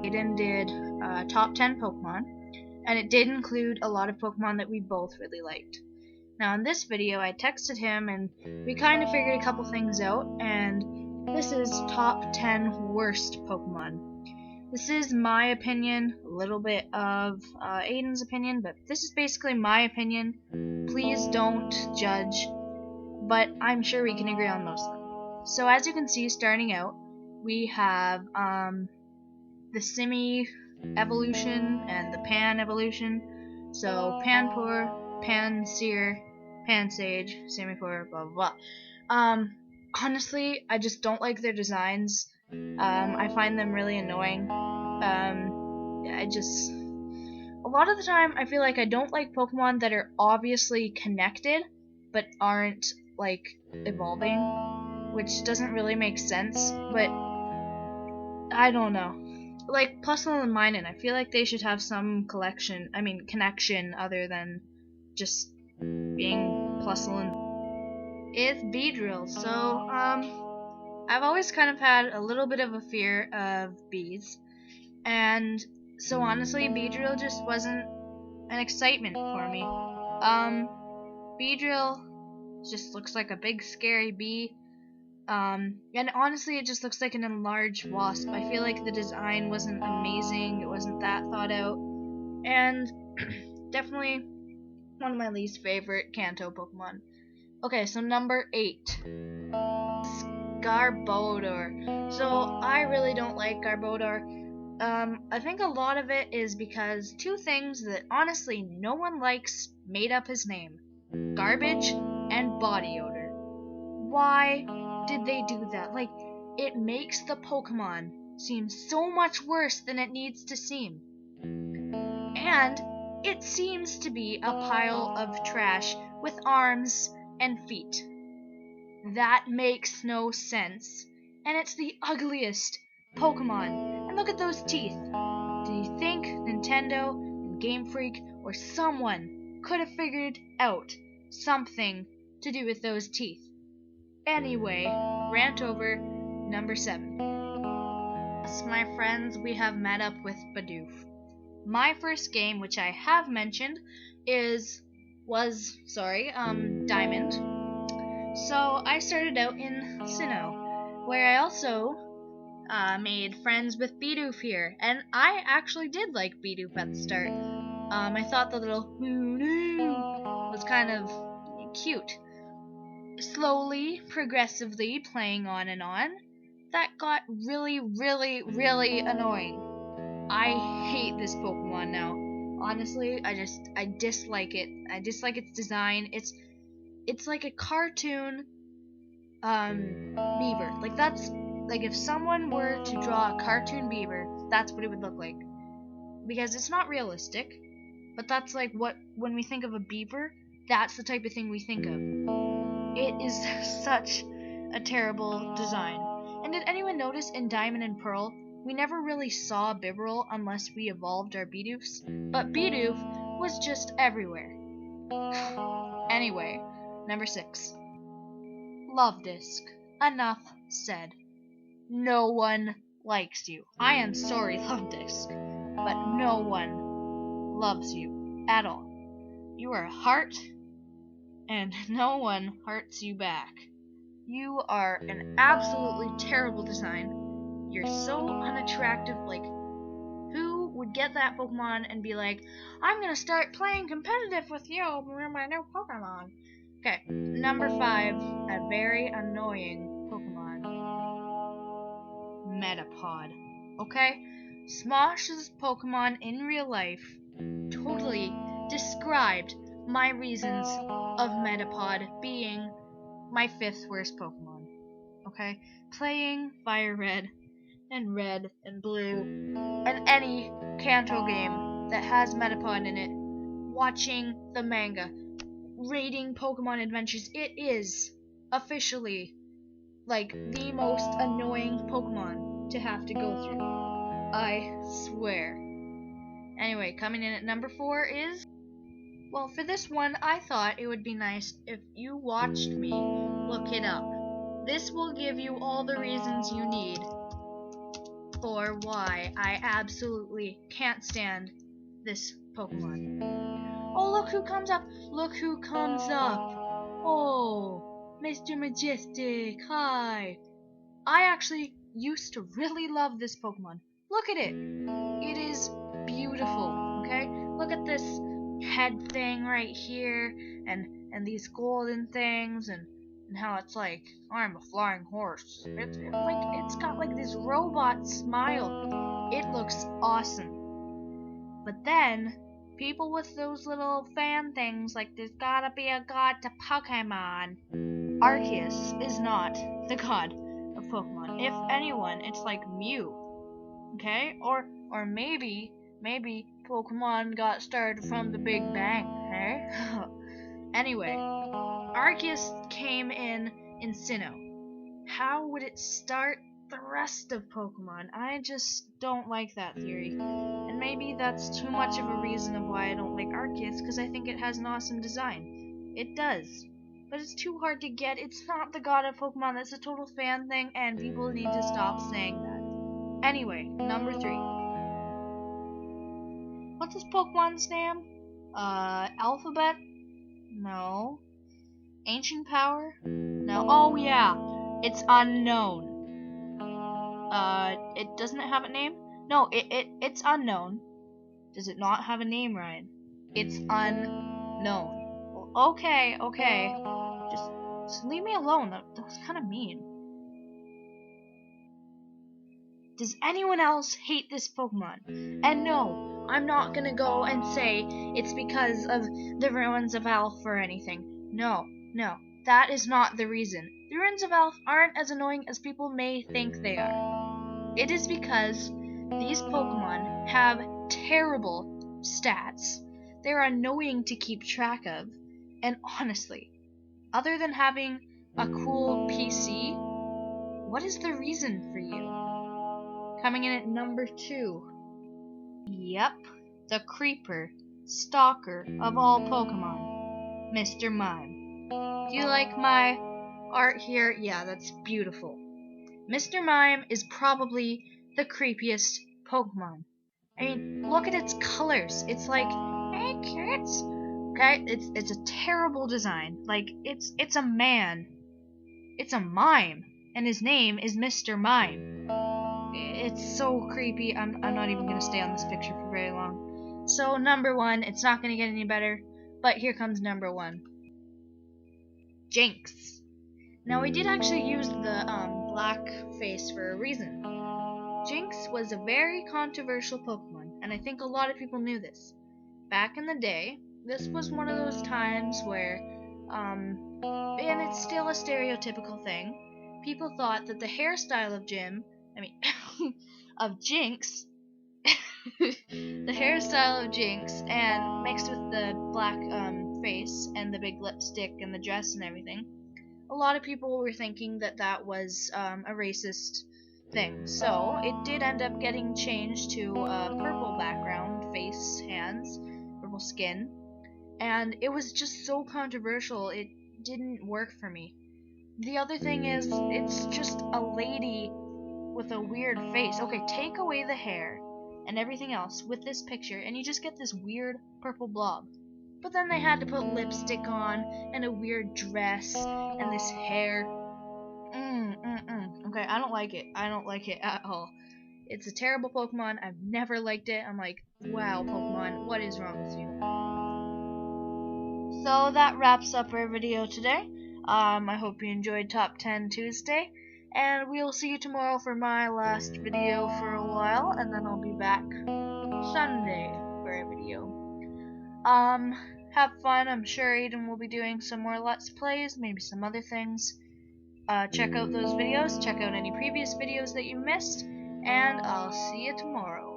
Aiden did top 10 Pokemon, and it did include a lot of Pokemon that we both really liked. Now in this video I texted him and we kind of figured a couple things out, and this is top 10 worst Pokemon. This is my opinion, a little bit of Aiden's opinion, but this is basically my opinion. Please don't judge, but I'm sure we can agree on most of them. So as you can see, starting out, we have the Simi evolution and the Pan evolution. So Panpour, Pansear, Pansage, Simipour, blah blah blah. Honestly, I just don't like their designs. I find them really annoying. A lot of the time I feel like I don't like Pokemon that are obviously connected but aren't like evolving, which doesn't really make sense, but I don't know. Like Plusle and Minun, I feel like they should have some connection other than just being Plusle and it's Beedrill. So I've always kind of had a little bit of a fear of bees, and so honestly Beedrill just wasn't an excitement for me. Beedrill just looks like a big scary bee. And honestly, it just looks like an enlarged wasp. I feel like the design wasn't amazing, it wasn't that thought out, and definitely one of my least favorite Kanto Pokemon. Okay, so number 8. Garbodor. So I really don't like Garbodor. I think a lot of it is because two things that honestly no one likes made up his name. Garbage and body odor. Why did they do that? Like, it makes the Pokemon seem so much worse than it needs to seem. And it seems to be a pile of trash with arms and feet. That makes no sense. And it's the ugliest Pokemon. And look at those teeth. Do you think Nintendo and Game Freak or someone could have figured out something to do with those teeth? Anyway, rant over. Number 7. Yes, my friends, we have met up with Bidoof. My first game, which I have mentioned, was Diamond. So I started out in Sinnoh, where I also made friends with Bidoof here, and I actually did like Bidoof at the start. I thought the little was kind of cute. Slowly, progressively playing on and on, that got really, really, really annoying. I hate this Pokemon now. Honestly, I dislike it. I dislike its design. It's like a cartoon beaver. Like if someone were to draw a cartoon beaver, that's what it would look like. Because it's not realistic, but that's like when we think of a beaver, that's the type of thing we think of. It is such a terrible design. And did anyone notice in Diamond and Pearl, we never really saw Bibarel unless we evolved our Bidoofs? But Bidoof was just everywhere. Anyway, number 6. Luvdisc. Enough said. No one likes you. I am sorry, Luvdisc, but no one loves you at all. You are a heart, and no one hearts you back. You are an absolutely terrible design. You're so unattractive. Like, who would get that Pokemon and be like, I'm gonna start playing competitive with you, you're my new Pokemon. Okay, number 5, a very annoying Pokemon. Metapod. Okay? Smosh's Pokemon in real life totally described my reasons of Metapod being my 5th worst Pokemon. Okay? Playing Fire Red and Blue and any Kanto game that has Metapod in it, watching the manga, rating Pokemon Adventures, it is officially like the most annoying Pokemon to have to go through. I swear. Anyway, coming in at number 4 is... Well, for this one, I thought it would be nice if you watched me look it up. This will give you all the reasons you need for why I absolutely can't stand this Pokemon. Oh, look who comes up! Look who comes up! Oh, Mr. Majestic, hi! I actually used to really love this Pokemon. Look at it! It is beautiful, okay? Look at this head thing right here, and these golden things, and how it's like, I'm a flying horse. It's got like this robot smile. It looks awesome. But then, people with those little fan things, like there's gotta be a god to Pokemon. Arceus is not the god of Pokemon. If anyone, it's like Mew. Okay? Or maybe Pokemon got started from the Big Bang, hey? Anyway, Arceus came in Sinnoh. How would it start the rest of Pokemon? I just don't like that theory. And maybe that's too much of a reason of why I don't like Arceus, because I think it has an awesome design. It does. But it's too hard to get. It's not the god of Pokemon. That's a total fan thing, and people need to stop saying that. Anyway, number 3. What's this Pokemon's name? Alphabet? No. Ancient Power? No. Oh, yeah. It's unknown. It doesn't have a name? No, it's unknown. Does it not have a name, Ryan? It's unknown. Well, okay. Just leave me alone. That was kind of mean. Does anyone else hate this Pokemon? And no, I'm not gonna go and say it's because of the Ruins of Elf or anything. No, that is not the reason. The Ruins of Elf aren't as annoying as people may think they are. It is because these Pokemon have terrible stats. They're annoying to keep track of. And honestly, other than having a cool PC, what is the reason for you? Coming in at number 2. Yep, the creeper, stalker of all Pokemon, Mr. Mime. Do you like my art here? Yeah, that's beautiful. Mr. Mime is probably the creepiest Pokemon. I mean, look at its colors. It's like, hey kids. Okay, it's a terrible design. Like, it's a man. It's a mime, and his name is Mr. Mime. It's so creepy. I'm not even gonna stay on this picture for very long. So number 1, it's not gonna get any better. But here comes number 1. Jynx. Now we did actually use the black face for a reason. Jynx was a very controversial Pokemon, and I think a lot of people knew this. Back in the day, this was one of those times where, and it's still a stereotypical thing, people thought that the hairstyle of of Jynx, the hairstyle of Jynx, and mixed with the black face and the big lipstick and the dress and everything, a lot of people were thinking that that was a racist thing. So it did end up getting changed to a purple background, face, hands, purple skin, and it was just so controversial. It didn't work for me. The other thing is, it's just a lady with a weird face. Okay, take away the hair and everything else with this picture, and you just get this weird purple blob. But then they had to put lipstick on, and a weird dress, and this hair. Okay, I don't like it. I don't like it at all. It's a terrible Pokemon. I've never liked it. I'm like, wow, Pokemon, what is wrong with you? So that wraps up our video today. I hope you enjoyed Top 10 Tuesday. And we'll see you tomorrow for my last video for a while, and then I'll be back Sunday for a video. Have fun. I'm sure Aiden will be doing some more Let's Plays, maybe some other things. Check out those videos, check out any previous videos that you missed, and I'll see you tomorrow.